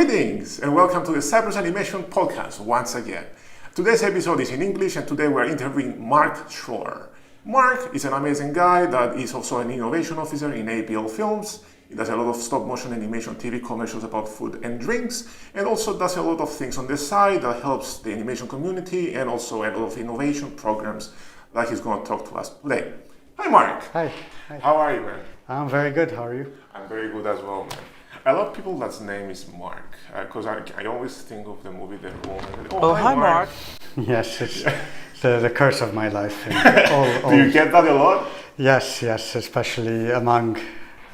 Greetings and welcome to the Cyprus Animation Podcast once again. Today's episode is in English and today we're interviewing Marc Srour. Marc is an amazing guy that is also an innovation officer in ABL Films. He does a lot of stop motion animation TV commercials about food and drinks and also does a lot of things on the side that helps the animation community and also a lot of innovation programs that he's going to talk to us today. Hi Marc. Hi. Hi. How are you, man? I'm very good. How are you? I'm very good as well, man. I love people that's name is Marc because I always think of the movie The Room. And Hi Marc. Yes, it's the curse of my life. Do you get that a lot? Yes, especially among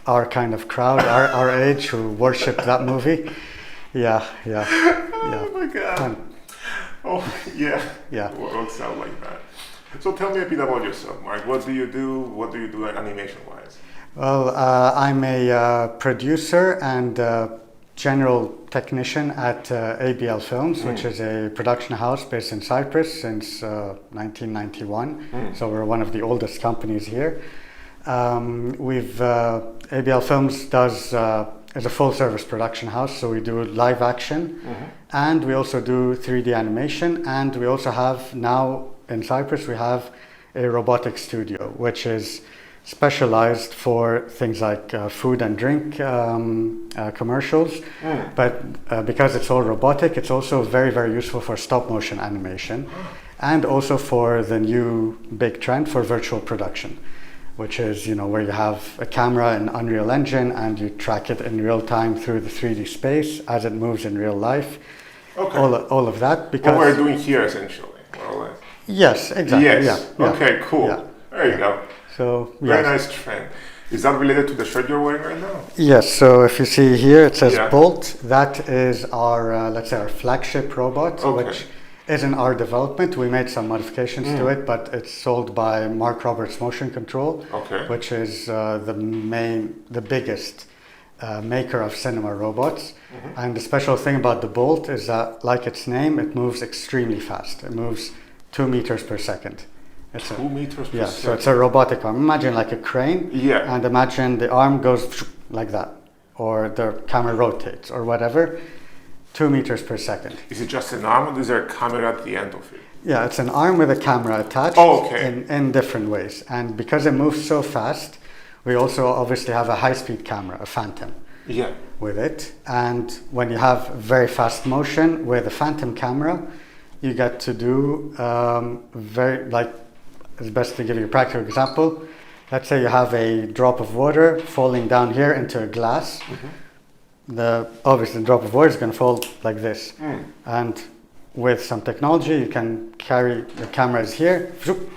our kind of crowd, our age, who worship that movie. Yeah. Oh my God. Yeah. It works out like that. So tell me a bit about yourself, Marc. What do you do? What do you do animation-wise? Well, I'm a producer and general technician at ABL Films, which is a production house based in Cyprus since 1991. So we're one of the oldest companies here. ABL Films is a full-service production house, so we do live action, and we also do 3D animation, and we also have now in Cyprus we have a robotic studio, which is specialized for things like food and drink commercials, but because it's all robotic, it's also very, very useful for stop motion animation and also for the new big trend for virtual production, which is where you have a camera in Unreal Engine and you track it in real time through the 3D space as it moves in real life. Okay. All of that, because what we're doing here essentially, more or less. Yes, exactly. Yes. Yeah. Okay, cool. Yeah. There you go. So, very nice trend. Is that related to the shirt you're wearing right now? Yes. So if you see here, it says Bolt. That is our, let's say, our flagship robot, which is in our development. We made some modifications to it, but it's sold by Marc Roberts Motion Control, which is the biggest maker of cinema robots. And the special thing about the Bolt is that, like its name, it moves extremely fast. It moves 2 meters per second. It's 2 meters per second. So it's a robotic arm. Imagine like a crane, and imagine the arm goes like that, or the camera rotates, or whatever, 2 meters per second. Is it just an arm, or is there a camera at the end of it? Yeah, it's an arm with a camera attached in different ways. And because it moves so fast, we also obviously have a high-speed camera, a Phantom, with it. And when you have very fast motion with a Phantom camera, you get to do it's best to give you a practical example. Let's say you have a drop of water falling down here into a glass. Obviously the drop of water is going to fall like this. And with some technology, you can carry the camera is here,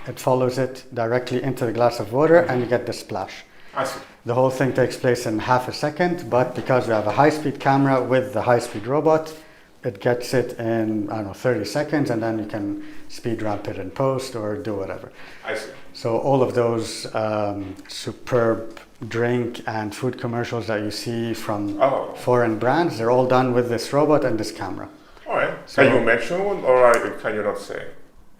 it follows it directly into the glass of water, and you get the splash. I see. The whole thing takes place in half a second, but because we have a high-speed camera with the high-speed robot, it gets it in, 30 seconds, and then you can speed ramp it in post or do whatever. I see. So all of those superb drink and food commercials that you see from foreign brands, they're all done with this robot and this camera. All right. So, can you mention one, or can you not say?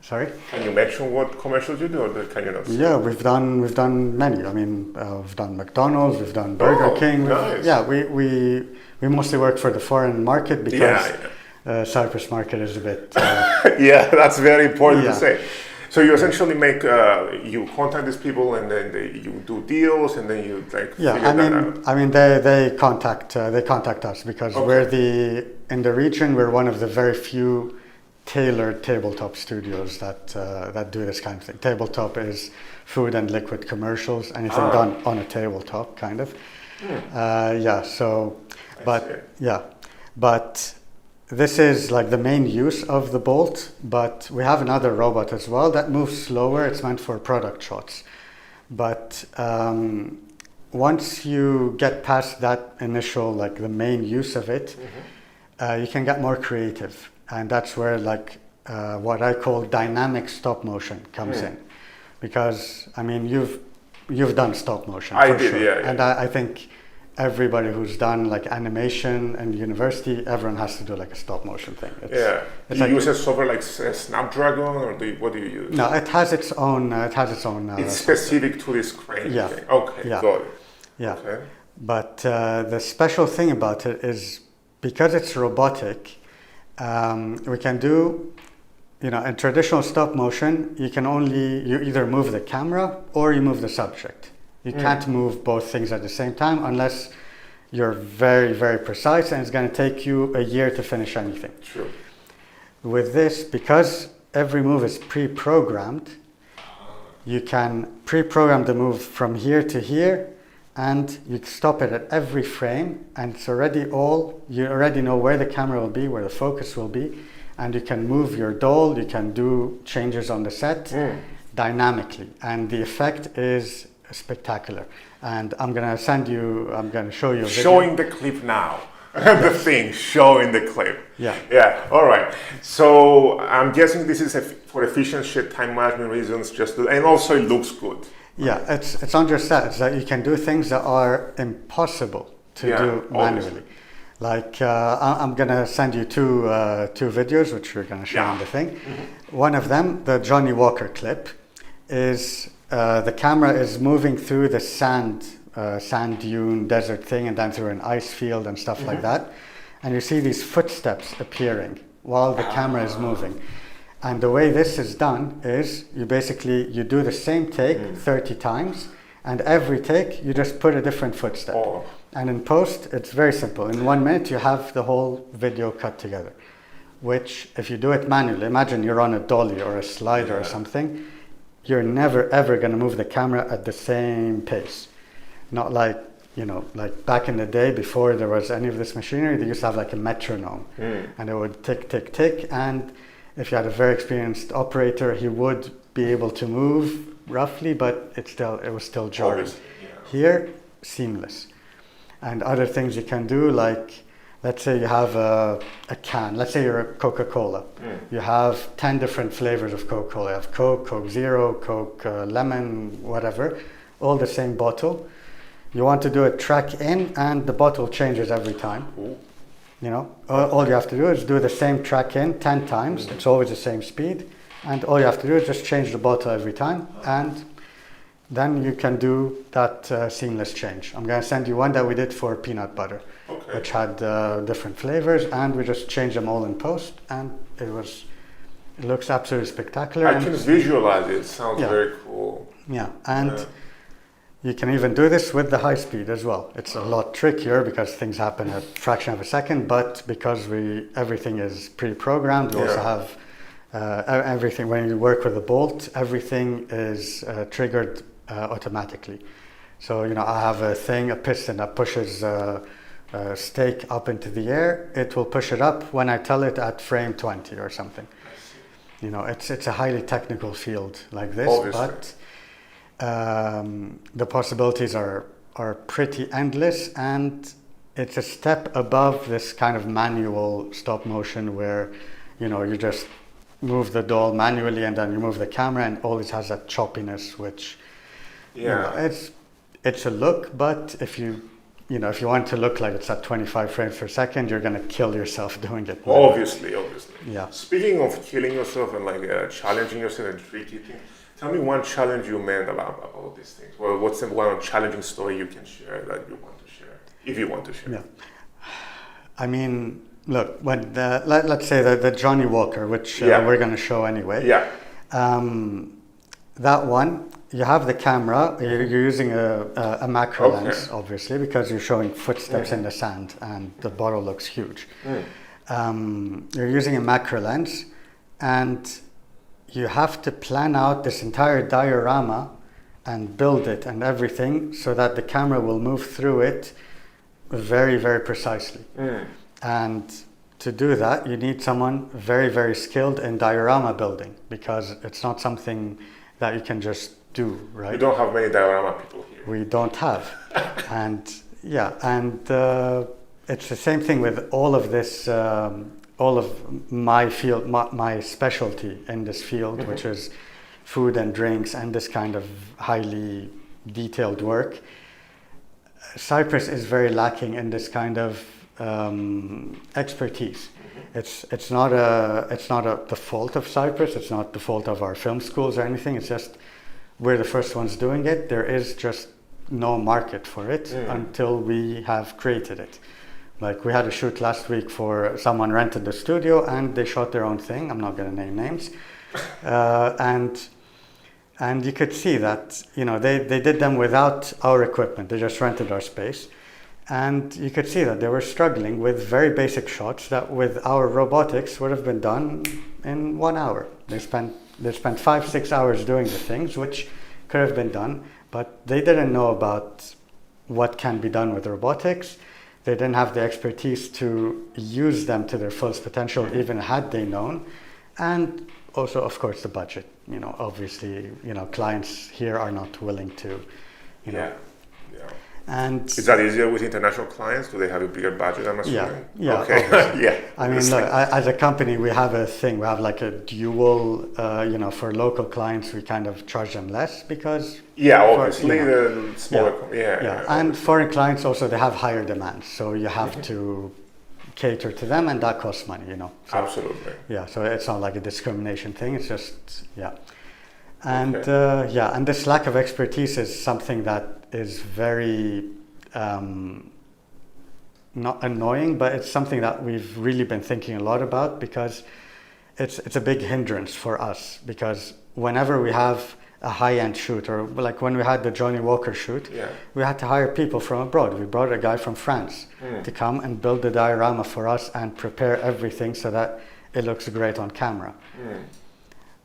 Sorry? Can you mention what commercials you do, or can you not say? Yeah, we've done many. I mean, we've done McDonald's, we've done Burger King. Nice. Yeah, we mostly work for the foreign market because Cyprus market is a bit... that's very important to say. So you essentially you contact these people and then you do deals and then you figure that out. I mean, they contact us because in the region we're one of the very few tailored tabletop studios that do this kind of thing. Tabletop is food and liquid commercials, anything done on a tabletop, kind of. But this is like the main use of the Bolt, but we have another robot as well that moves slower. It's meant for product shots. But once you get past that initial, the main use of it, you can get more creative. And that's where what I call dynamic stop motion comes in. Because, I mean, you've done stop motion for sure. Yeah. And I think everybody who's done animation in university, everyone has to do a stop motion thing. Do you use a software like Snapdragon, or what do you use? No, it has its own. It's specific to this crane thing. Okay, got it. Yeah. Okay. But the special thing about it is because it's robotic, we can do, in traditional stop motion, you either move the camera or you move the subject. You can't move both things at the same time unless you're very, very precise, and it's going to take you a year to finish anything. True. With this, because every move is pre-programmed, you can pre-program the move from here to here, and you stop it at every frame, and it's you already know where the camera will be, where the focus will be, and you can move your doll, you can do changes on the set dynamically, and the effect is spectacular. And I'm going to show you a video. Showing the clip now. The thing, showing the clip. Yeah. Yeah, all right. So I'm guessing this is for efficiency, time management reasons, and also it looks good. Yeah, it's on your set. It's that you can do things that are impossible to do manually. Obviously. Like I'm gonna send you two videos, which we're gonna show in the thing. One of them, the Johnny Walker clip, is the camera is moving through the sand dune desert thing, and then through an ice field and stuff like that, and you see these footsteps appearing while the camera is moving. And the way this is done is you do the same take 30 times, and every take you just put a different footstep. And in post it's very simple. In 1 minute you have the whole video cut together, which if you do it manually, imagine you're on a dolly or a slider or something, you're never ever going to move the camera at the same pace. Not like, like back in the day before there was any of this machinery, they used to have like a metronome, and it would tick, tick, tick, and if you had a very experienced operator, he would be able to move roughly, but it was still jarring. Here, seamless. And other things you can do, like, let's say you have a can, let's say you're a Coca-Cola. You have 10 different flavors of Coca-Cola. You have Coke, Coke Zero, Coke Lemon, whatever, all the same bottle. You want to do a track in, and the bottle changes every time. All you have to do is do the same track in 10 times. It's always the same speed, and all you have to do is just change the bottle every time, and then you can do that seamless change. I'm going to send you one that we did for peanut butter, which had different flavors, and we just changed them all in post, and it looks absolutely spectacular. I can visualize it. It sounds very cool. Yeah, and you can even do this with the high speed as well. It's a lot trickier because things happen at a fraction of a second, but because everything is pre-programmed, we also have everything. When you work with a bolt, everything is triggered automatically. So, I have a piston that pushes a stake up into the air. It will push it up when I tell it at frame 20 or something. It's a highly technical field like this, but the possibilities are pretty endless, and it's a step above this kind of manual stop motion where you just move the doll manually and then you move the camera, and always has that choppiness, which it's a look, but if you want to look like it's at 25 frames per second, you're going to kill yourself doing it. Obviously. Yeah. Speaking of killing yourself and challenging yourself and tricky things, tell me one challenge you made about these things. Well, what's the one challenging story you can share that you want to share, if you want to share? Yeah. I mean, look, when let's say the Johnny Walker, which we're going to show anyway. Yeah. That one, you have the camera. You're using a macro lens, obviously, because you're showing footsteps in the sand, and the bottle looks huge. You're using a macro lens, and you have to plan out this entire diorama and build it and everything so that the camera will move through it very, very precisely. And to do that, you need someone very, very skilled in diorama building, because it's not something that you can just do, right? We don't have many diorama people here. We don't have. And it's the same thing with all of this, all of my field, my specialty in this field, which is food and drinks and this kind of highly detailed work. Cyprus is very lacking in this kind of expertise. It's not the fault of Cyprus. It's not the fault of our film schools or anything. It's just we're the first ones doing it. There is just no market for it until we have created it. Like we had a shoot last week for someone rented the studio and they shot their own thing. I'm not going to name names. And you could see that, they did them without our equipment. They just rented our space. And you could see that they were struggling with very basic shots that with our robotics would have been done in 1 hour. They spent 5-6 hours doing the things which could have been done, but they didn't know about what can be done with robotics. They didn't have the expertise to use them to their fullest potential, even had they known. And also, of course, the budget. Obviously, clients here are not willing to, Yeah. And is that easier with international clients? Do they have a bigger budget, I'm assuming? Yeah. Okay. Yeah. I mean, look, as a company, we have a thing. We have like a dual, for local clients, we kind of charge them less because... Yeah, obviously, the smaller... Yeah. And foreign clients also, they have higher demands. So you have to cater to them and that costs money, So, absolutely. Yeah, so it's not like a discrimination thing. It's just, And and this lack of expertise is something that is very not annoying, but it's something that we've really been thinking a lot about because it's a big hindrance for us. Because whenever we have a high-end shoot, or like when we had the Johnny Walker shoot, we had to hire people from abroad. We brought a guy from France to come and build the diorama for us and prepare everything so that it looks great on camera.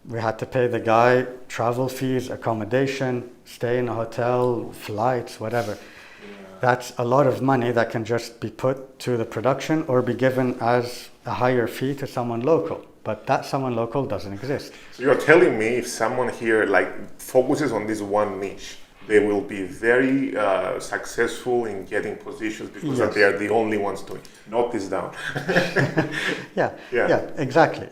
We had to pay the guy travel fees, accommodation, stay in a hotel, flights, whatever. That's a lot of money that can just be put to the production or be given as a higher fee to someone local. But that someone local doesn't exist. So you're telling me if someone here focuses on this one niche, they will be very successful in getting positions because they are the only ones doing it. Note this down. Yeah, exactly.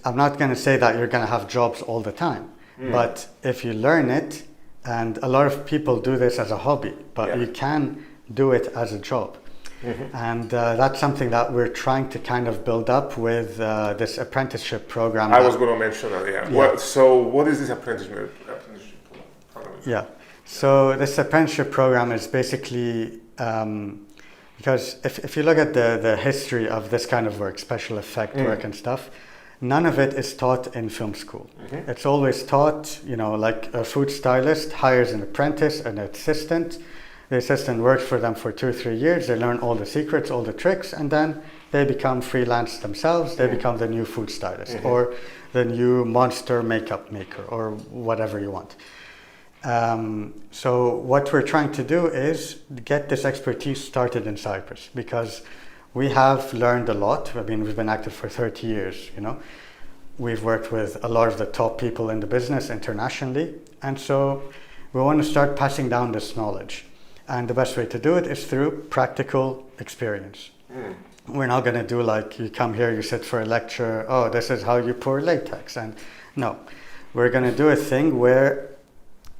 I'm not going to say that you're going to have jobs all the time, but if you learn it, and a lot of people do this as a hobby, but you can do it as a job. And that's something that we're trying to kind of build up with this apprenticeship program. I was going to mention that, So what is this apprenticeship program? Yeah, so this apprenticeship program is basically, because if you look at the history of this kind of work, special effect work and stuff, none of it is taught in film school. It's always taught, like a food stylist hires an apprentice, an assistant. The assistant works for them for 2-3 years. They learn all the secrets, all the tricks, and then they become freelance themselves. They become the new food stylist or the new monster makeup maker or whatever you want. So what we're trying to do is get this expertise started in Cyprus because we have learned a lot. I mean, we've been active for 30 years, We've worked with a lot of the top people in the business internationally. And so we want to start passing down this knowledge. And the best way to do it is through practical experience. We're not going to do like you come here, you sit for a lecture, this is how you pour latex. And no, we're going to do a thing where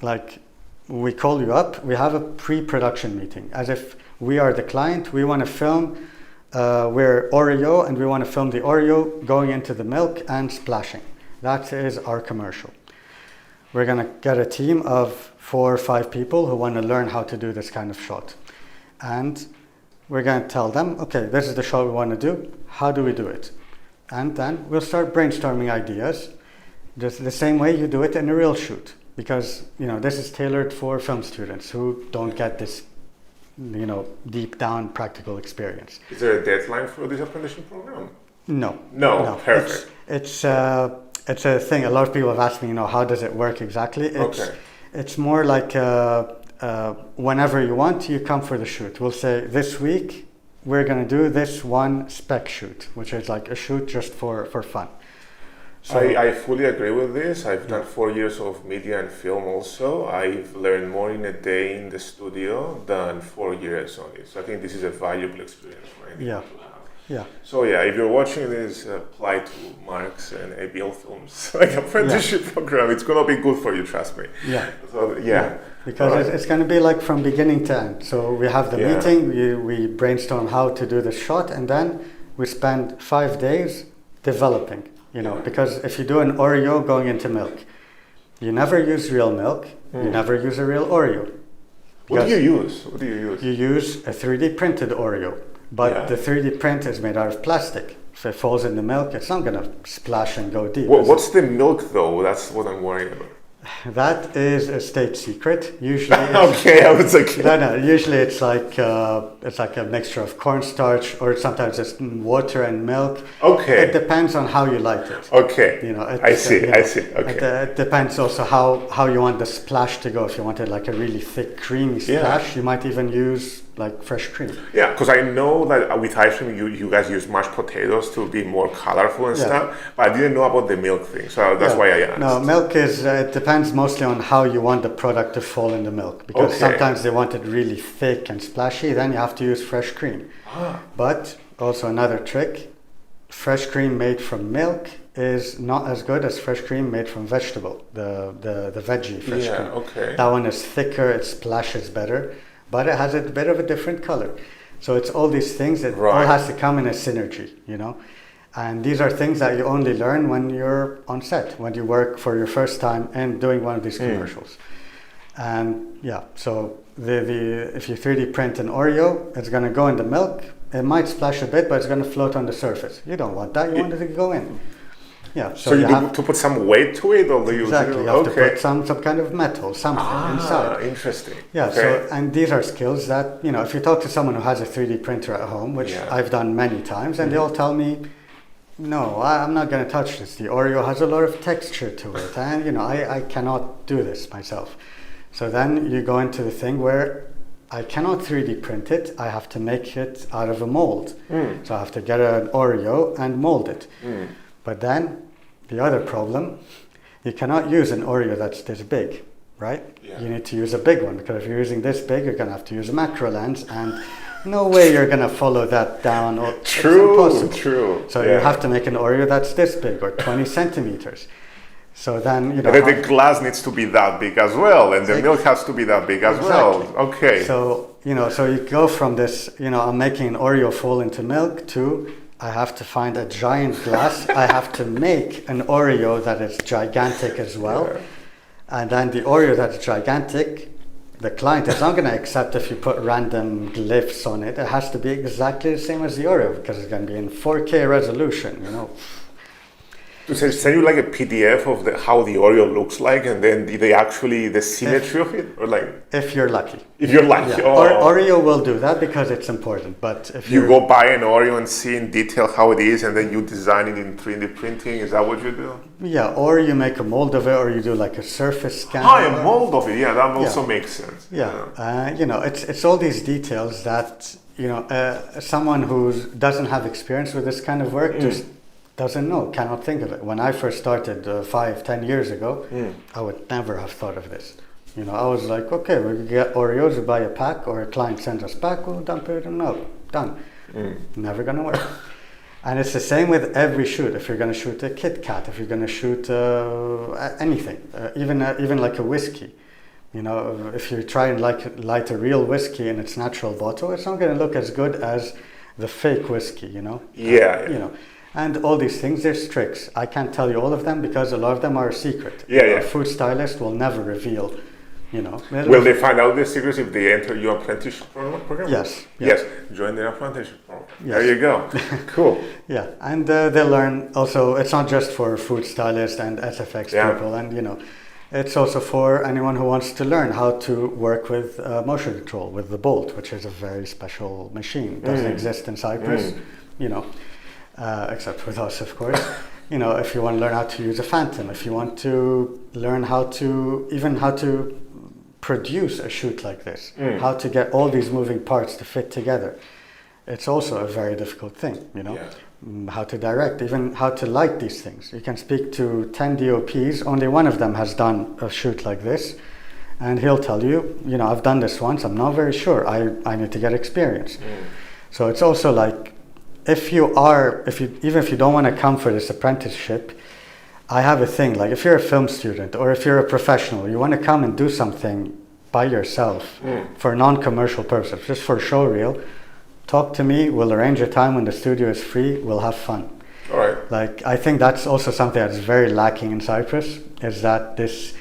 like we call you up, we have a pre-production meeting as if we are the client. We want to film, we're Oreo and we want to film the Oreo going into the milk and splashing. That is our commercial. We're going to get a team of 4 or 5 people who want to learn how to do this kind of shot. And we're going to tell them, okay, this is the shot we want to do. How do we do it? And then we'll start brainstorming ideas, just the same way you do it in a real shoot. Because, this is tailored for film students who don't get this, deep down practical experience. Is there a deadline for this apprenticeship program? No. Perfect. It's a thing. A lot of people have asked me, how does it work exactly? It's more like whenever you want, you come for the shoot. We'll say this week we're going to do this one spec shoot, which is like a shoot just for fun. So I fully agree with this. I've done 4 years of media and film also. I've learned more in a day in the studio than 4 years on it. So I think this is a valuable experience for anyone to have. Yeah. So if you're watching this, apply to Marc's and ABL Films apprenticeship program. It's gonna be good for you, trust me. Because it's gonna be like from beginning to end. So we have the meeting, we brainstorm how to do the shot, and then we spend 5 days developing. Because if you do an Oreo going into milk, you never use real milk, you never use a real Oreo. What do you use? What do you use? You use a 3D printed Oreo, but the 3D print is made out of plastic. If it falls in the milk, it's not going to splash and go deep. What's the milk though? That's what I'm worried about. That is a state secret. Usually, okay, I was like, no. Usually, it's like a mixture of cornstarch, or sometimes it's water and milk. Okay. It depends on how you like it. Okay. I see. Okay. It depends also how you want the splash to go. If you wanted like a really thick, creamy splash, you might even use like fresh cream. Yeah, because I know that with ice cream you guys use mashed potatoes to be more colorful and stuff, but I didn't know about the milk thing, so that's why I asked. No, milk is, it depends mostly on how you want the product to fall in the milk, because sometimes they want it really thick and splashy, then you have to use fresh cream. But also another trick, fresh cream made from milk is not as good as fresh cream made from vegetable, the veggie fresh cream. Okay. That one is thicker, it splashes better, but it has a bit of a different color. So it's all these things that all has to come in a synergy, you know? And these are things that you only learn when you're on set, when you work for your first time and doing one of these commercials. And so if you 3D print an Oreo, it's going to go in the milk. It might splash a bit, but it's going to float on the surface. You don't want that. You want it to go in. Yeah. So you have to put some weight to it, or do you? Exactly. You have to put some kind of metal, something inside. Interesting. Yeah. Okay. So, and these are skills that, you know, if you talk to someone who has a 3D printer at home, which I've done many times, and they all tell me, no, I'm not going to touch this. The Oreo has a lot of texture to it, and you know, I cannot do this myself. So then you go into the thing where I cannot 3D print it. I have to make it out of a mold. So I have to get an Oreo and mold it. But then the other problem, you cannot use an Oreo that's this big, right? You need to use a big one, because if you're using this big, you're going to have to use a macro lens, and no way you're going to follow that down. True. So you have to make an Oreo that's this big, or 20 centimeters. So then, you know, and then the glass needs to be that big as well, and the milk has to be that big as well. Okay. So, you know, so you go from this, you know, I'm making an Oreo fall into milk, to I have to find a giant glass. I have to make an Oreo that is gigantic as well. And then the Oreo that's gigantic, the client is not going to accept if you put random glyphs on it. It has to be exactly the same as the Oreo, because it's going to be in 4K resolution, you know. To send you like a PDF of how the Oreo looks like, and then the symmetry of it, or like if you're lucky. If you're lucky, Oreo will do that because it's important. But if you go buy an Oreo and see in detail how it is, and then you design it in 3D printing, is that what you do? Yeah, or you make a mold of it, or you do like a surface scan. A mold of it. Yeah, that also makes sense. You know, it's all these details that, you know, someone who doesn't have experience with this kind of work just doesn't know, cannot think of it. When I first started 5-10 years ago, I would never have thought of this. You know, I was like, okay, we get Oreos, we buy a pack, or a client sends us back, we'll dump it in milk, done. Never gonna work. And it's the same with every shoot. If you're gonna shoot a Kit Kat, if you're gonna shoot anything, even like a whiskey, you know, if you try and light a real whiskey in its natural bottle, it's not gonna look as good as the fake whiskey, you know. You know. And all these things, there's tricks. I can't tell you all of them because a lot of them are a secret. A food stylist will never reveal, you know. Will they find out the secrets if they enter your apprenticeship program? Yes. Join the apprenticeship program. There you go. Cool. And they learn also, it's not just for food stylists and SFX people, and you know, it's also for anyone who wants to learn how to work with motion control, with the Bolt, which is a very special machine. It doesn't exist in Cyprus, you know. Except with us, of course. You know, if you want to learn how to use a Phantom, if you want to learn how to produce a shoot like this, how to get all these moving parts to fit together, it's also a very difficult thing, you know. How to direct, even how to light these things. You can speak to 10 DOPs, only one of them has done a shoot like this, and he'll tell you, you know, I've done this once, I'm not very sure, I need to get experience. So it's also like, even if you don't want to come for this apprenticeship, I have a thing, like if you're a film student or if you're a professional, you want to come and do something by yourself for non-commercial purposes, just for show reel, talk to me, we'll arrange a time when the studio is free, we'll have fun. All right. Like, I think that's also something that's very lacking in Cyprus, is that this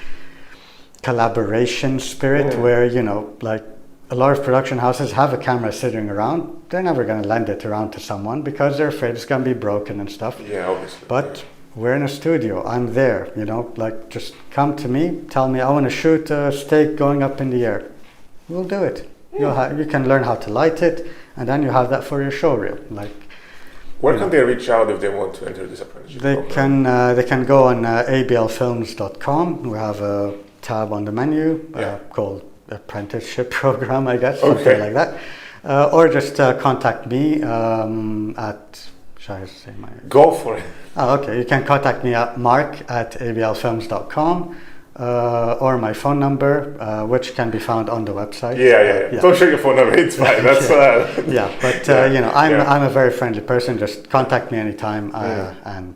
collaboration spirit where, you know, like, a lot of production houses have a camera sitting around. They're never going to lend it around to someone because they're afraid it's going to be broken and stuff. Yeah, obviously. But we're in a studio. I'm there, like just come to me, tell me I want to shoot a steak going up in the air. We'll do it. You can learn how to light it, and then you have that for your show reel. Where can they reach out if they want to enter this apprenticeship program? They can go on ablfilms.com. We have a tab on the menu called apprenticeship program, I guess, something like that. Or just contact me at, shall I say my... Go for it. Oh, okay. You can contact me at mark@ablfilms.com or my phone number, which can be found on the website. Yeah. Don't share your phone number. It's fine. That's I'm a very friendly person. Just contact me anytime. And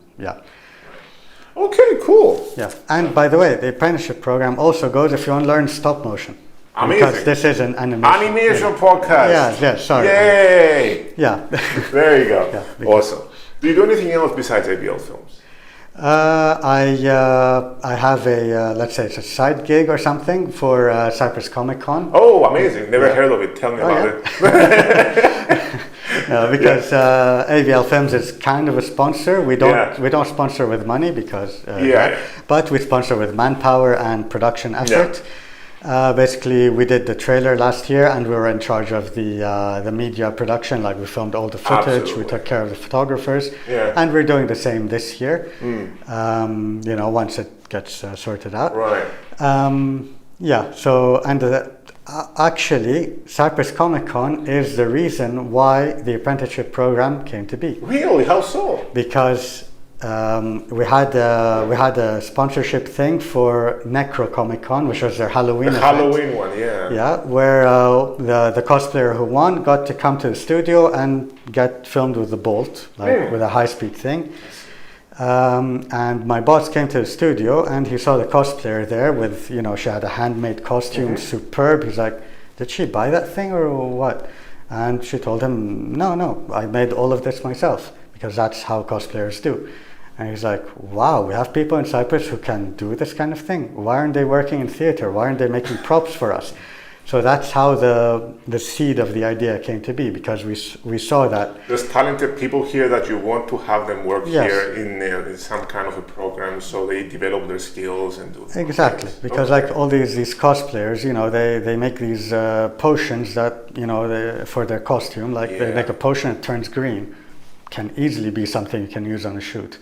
Okay, cool. Yeah. And by the way, the apprenticeship program also goes if you want to learn stop motion. Amazing. Because this is an animation podcast. Yeah, sorry. Yay! Yeah. There you go. Awesome. Do you do anything else besides ABL Films? I have a let's say it's a side gig or something for Cyprus Comic Con. Oh, amazing! Never heard of it. Tell me about it. Because ABL Films is kind of a sponsor. We don't sponsor with money because but we sponsor with manpower and production effort. Basically, we did the trailer last year, and we were in charge of the media production. Like we filmed all the footage, Absolutely. we took care of the photographers, and we're doing the same this year. Once it gets sorted out. Right. So actually, Cyprus Comic Con is the reason why the apprenticeship program came to be. Really? How so? Because we had a sponsorship thing for Necro Comic Con, which was their Halloween event. Halloween one, where the cosplayer who won got to come to the studio and get filmed with the Bolt, with a high-speed thing. And my boss came to the studio and he saw the cosplayer there with, she had a handmade costume, superb. He's like, did she buy that thing or what? And she told him, no, I made all of this myself because that's how cosplayers do. And he's like, wow, we have people in Cyprus who can do this kind of thing. Why aren't they working in theater? Why aren't they making props for us? So that's how the seed of the idea came to be, because we saw that there's talented people here that you want to have them work here in some kind of a program, so they develop their skills and do exactly things. Because like all these cosplayers, they make these potions that for their costume, they make a potion that turns green, can easily be something you can use on a shoot.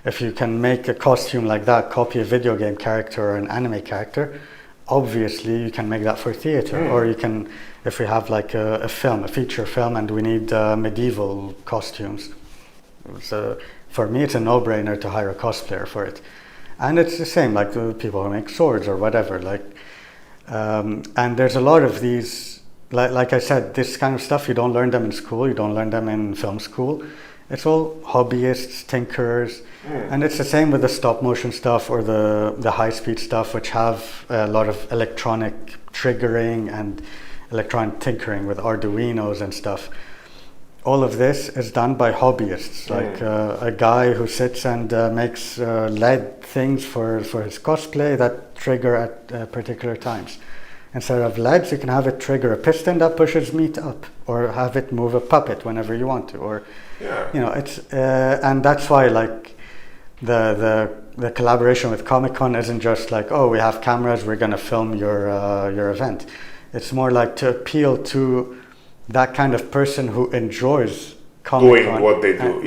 If you can make a costume like that, copy a video game character or an anime character, obviously you can make that for theater. Or you can, if we have like a feature film, and we need medieval costumes. So for me, it's a no-brainer to hire a cosplayer for it. And it's the same, like the people who make swords or whatever. And there's a lot of these, like I said, this kind of stuff, you don't learn them in school, you don't learn them in film school. It's all hobbyists, tinkerers, and it's the same with the stop motion stuff or the high speed stuff, which have a lot of electronic triggering and electronic tinkering with Arduinos and stuff. All of this is done by hobbyists, like a guy who sits and makes LED things for his cosplay that trigger at particular times. Instead of LEDs, you can have it trigger a piston that pushes meat up, or have it move a puppet whenever you want to, or it's and that's why the collaboration with Comic-Con isn't just like, oh, we have cameras, we're going to film your event. It's more like to appeal to that kind of person who enjoys Comic-Con. Doing what they do.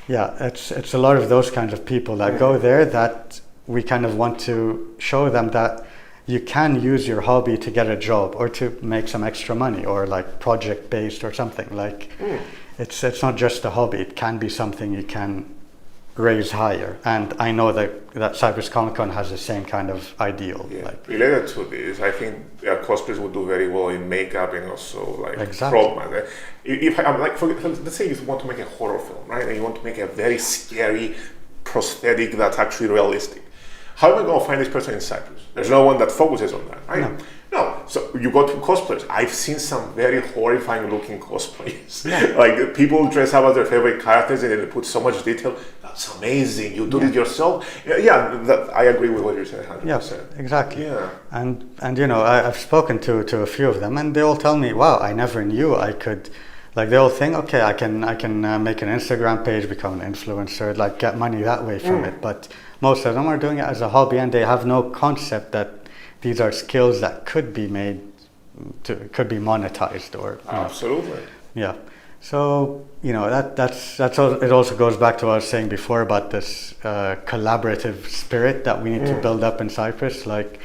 It's a lot of those kinds of people that go there, that we kind of want to show them that you can use your hobby to get a job or to make some extra money, or like project based or something. It's not just a hobby, it can be something you can raise higher. And I know that Cyprus Comic Con has the same kind of ideal. Related to this, I think cosplayers would do very well in makeup and also prop. If I'm let's say you want to make a horror film, right? And you want to make a very scary prosthetic that's actually realistic. How am I going to find this person in Cyprus? There's no one that focuses on that, right? No. So you go to cosplayers. I've seen some very horrifying looking cosplays. Like people dress up as their favorite characters and they put so much detail. That's amazing. You do it yourself. I agree with what you're saying. 100%. Yeah, exactly. Yeah. And I've spoken to a few of them, and they all tell me, "Wow, I never knew I could." Like they all think, okay, I can make an Instagram page, become an influencer, like get money that way from it. But most of them are doing it as a hobby, and they have no concept that these are skills that could be could be monetized or. Absolutely. Yeah. So that's all. It also goes back to what I was saying before about this collaborative spirit that we need to build up in Cyprus. Like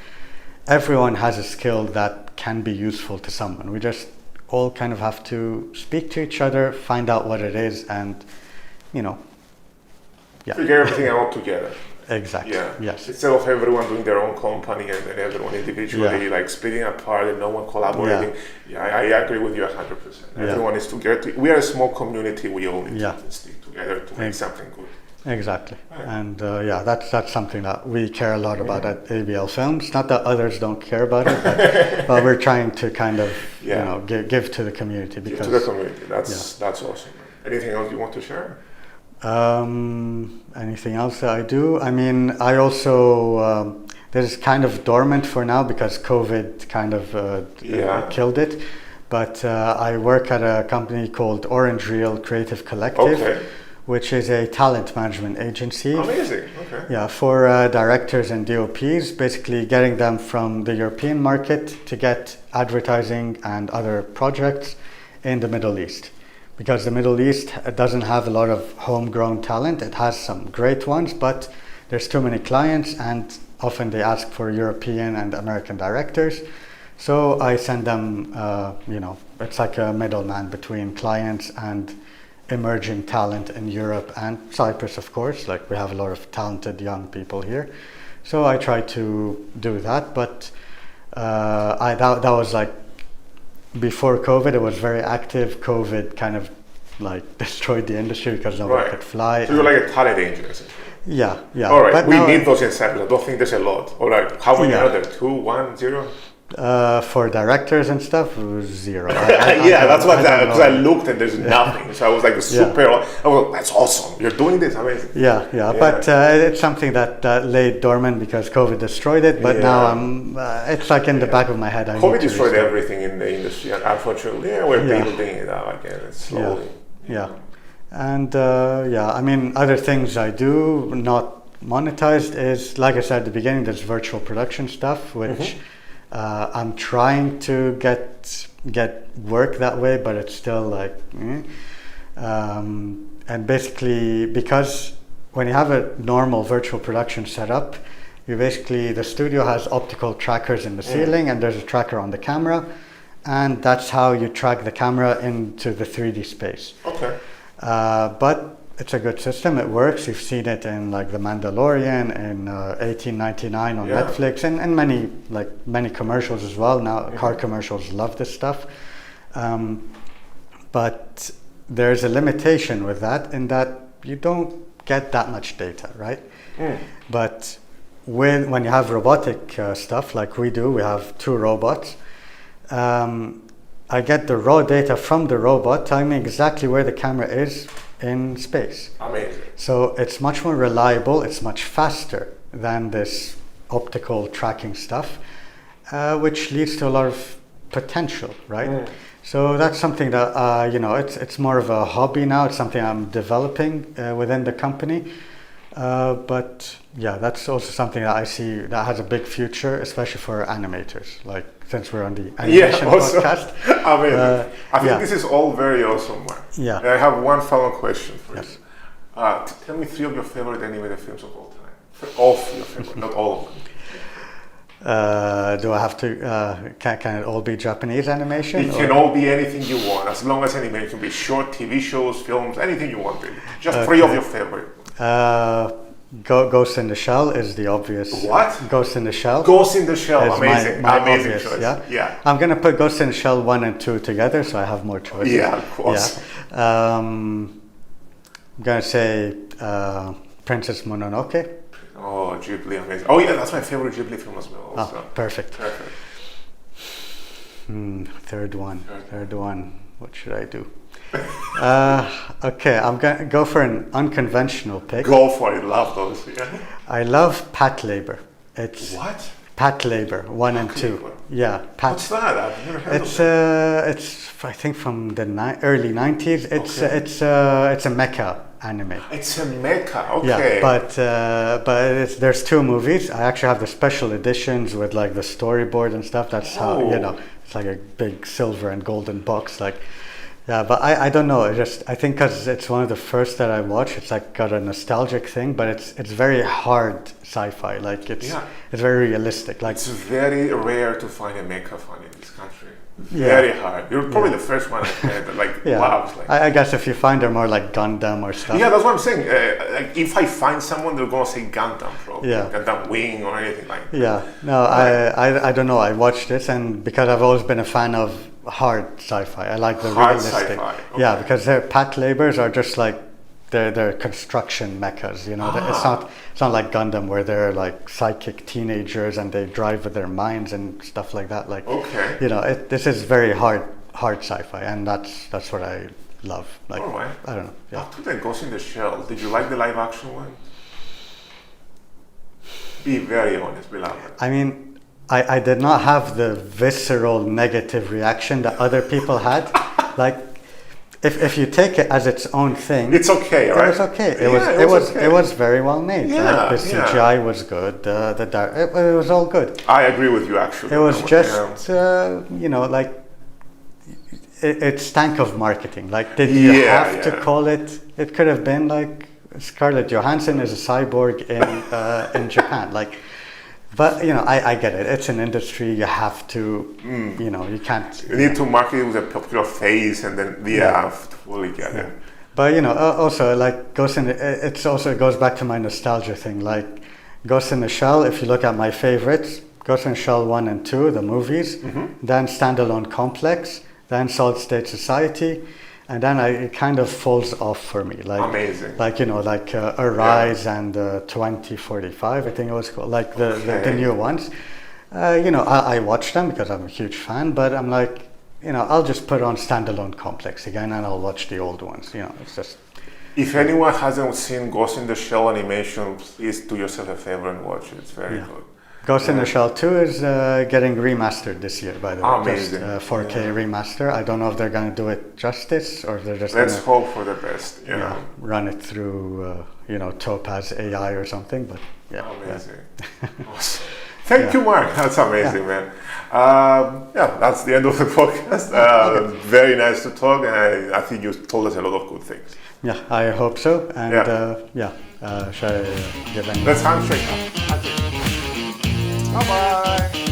everyone has a skill that can be useful to someone. We just all kind of have to speak to each other, find out what it is, and figure everything out together. Exactly. Yeah. Yes. Instead of everyone doing their own company and then everyone individually like splitting apart and no one collaborating. Yeah, I agree with you 100%. Everyone is together. We are a small community. We all need to stick together to make something good. Exactly. Right. And that's something that we care a lot about at ABL Films. Not that others don't care about it, but we're trying to kind of give to the community because give to the community. That's awesome. Anything else you want to share? Anything else that I do? I mean, I also this is kind of dormant for now because COVID kind of killed it. But I work at a company called Orange Reel Creative Collective, which is a talent management agency. Amazing. Okay. Yeah, for directors and DOPs, basically getting them from the European market to get advertising and other projects in the Middle East. Because the Middle East doesn't have a lot of homegrown talent. It has some great ones, but there's too many clients and often they ask for European and American directors. So I send them, it's like a middleman between clients and emerging talent in Europe and Cyprus, of course. Like we have a lot of talented young people here. So I try to do that, but that was like, before COVID, it was very active. COVID kind of like destroyed the industry because no one could fly. So you're like a talent agent, essentially. Yeah. All right, but we need those in Cyprus. I don't think there's a lot. Or like, how many are there? 2, 1, 0? For directors and stuff, it was 0. That's what because I looked and there's nothing. So I was like super. I was like, that's awesome. You're doing this, amazing. Yeah. But it's something that lay dormant because COVID destroyed it. But now it's like in the back of my head. COVID destroyed everything in the industry, and unfortunately, we're building it out again slowly. Yeah. And I mean, other things I do not monetized is, like I said at the beginning, there's virtual production stuff, which. I'm trying to get work that way, but it's still like, and basically because when you have a normal virtual production setup, the studio has optical trackers in the ceiling and there's a tracker on the camera, and that's how you track the camera into the 3D space. Okay. But it's a good system. It works. You've seen it in like The Mandalorian, in 1899 on Netflix, and many commercials as well. Now car commercials love this stuff, but there's a limitation with that in that you don't get that much data, right? But when you have robotic stuff like we do, we have 2 robots. I get the raw data from the robot telling me exactly where the camera is in space. Amazing. So it's much more reliable, it's much faster than this optical tracking stuff, which leads to a lot of potential, right? So that's something that, it's more of a hobby now. It's something I'm developing within the company. But that's also something that I see that has a big future, especially for animators, like since we're on the animation podcast. I think this is all very awesome, Mark. Yeah. I have one final question for you. Tell me 3 of your favorite animated films of all time. All of your favorite, not all of them. Do I have to, can it all be Japanese animation? It can all be anything you want, as long as animation can be short, TV shows, films, anything you want, really. Just 3 of your favorite. Ghost in the Shell is the obvious. What? Ghost in the Shell. Ghost in the Shell, amazing, my amazing obvious, choice. Yeah. I'm gonna put Ghost in the Shell 1 and 2 together, so I have more choices. Yeah, of course. Yeah. I'm gonna say Princess Mononoke. Oh, Ghibli, amazing. Oh yeah, that's my favorite Ghibli film as well. Perfect. Third one. What should I do? Okay, I'm going to go for an unconventional pick. Go for it. Love those. Yeah. I love Pat Labor. It's What? Pat Labor 1 and 2. Labor. Yeah, Pat. What's that? I've never heard It's of it. it's I think from the early 90s. It's Okay. it's a mecha anime. It's a mecha. Okay. Yeah, but there's two movies. I actually have the special editions with like the storyboard and stuff. That's how it's like a big silver and golden box. Like, yeah, but I don't know. I think because it's one of the first that I watched. It's like got a nostalgic thing, but it's very hard sci-fi. Like it's very realistic. Like It's very rare to find a mecha fan in this country. Yeah. Very hard. You're probably the first one I've heard that loves like. I guess if you find they're more like Gundam or stuff. Yeah, that's what I'm saying. Like if I find someone, they're gonna say Gundam, probably. Yeah. Gundam Wing or anything like that. Yeah, no, I don't know. I watched this, and because I've always been a fan of hard sci-fi, I like the Hard realistic. sci-fi, okay. Yeah, because their Pat Labors are just like they're construction mechas. You know, it's not like Gundam where they're like psychic teenagers and they drive with their minds and stuff like that. Like, Okay. you know, this is very hard sci-fi, and that's what I love. Like, All right. I don't know. Yeah. Back to the Ghost in the Shell. Did you like the live action one? Be very honest, beloved. I mean, I did not have the visceral negative reaction that other people had. Like, if you take it as its own thing, It's okay, right? it was okay. Okay. It was very well made. Yeah, Like the CGI was good. It was all good. I agree with you, actually. It was just you know, like it stank of marketing. Like, did you have to call it? It could have been like Scarlett Johansson is a cyborg in Japan. Like, but you know, I get it. It's an industry. You have to, you know, you can't. You need to market it with a popular face, and then I fully get it. But you know, also like it goes back to my nostalgia thing. Like Ghost in the Shell. If you look at my favorites, Ghost in the Shell 1 and 2, the movies, then Standalone Complex, then Solid State Society, and then it kind of falls off for me. Like Amazing. Like, you know, like Arise and 2045, I think it was called. Like the new ones. You know, I watch them because I'm a huge fan, but I'm like, you know, I'll just put on Standalone Complex again and I'll watch the old ones. You know, it's just. If anyone hasn't seen Ghost in the Shell animation, please do yourself a favor and watch it. It's very good. Ghost in the Shell 2 is getting remastered this year, by the way. Amazing. Just 4K remaster. I don't know if they're going to do it justice or if they're just Let's hope for the best. You know. Run it through, you know, Topaz AI or something. But yeah. Amazing. Awesome. Thank you, Mark. That's amazing, man. That's the end of the podcast. Very nice to talk, and I think you told us a lot of good things. Yeah, I hope so. And shall I give any? Let's handshake. Bye-bye.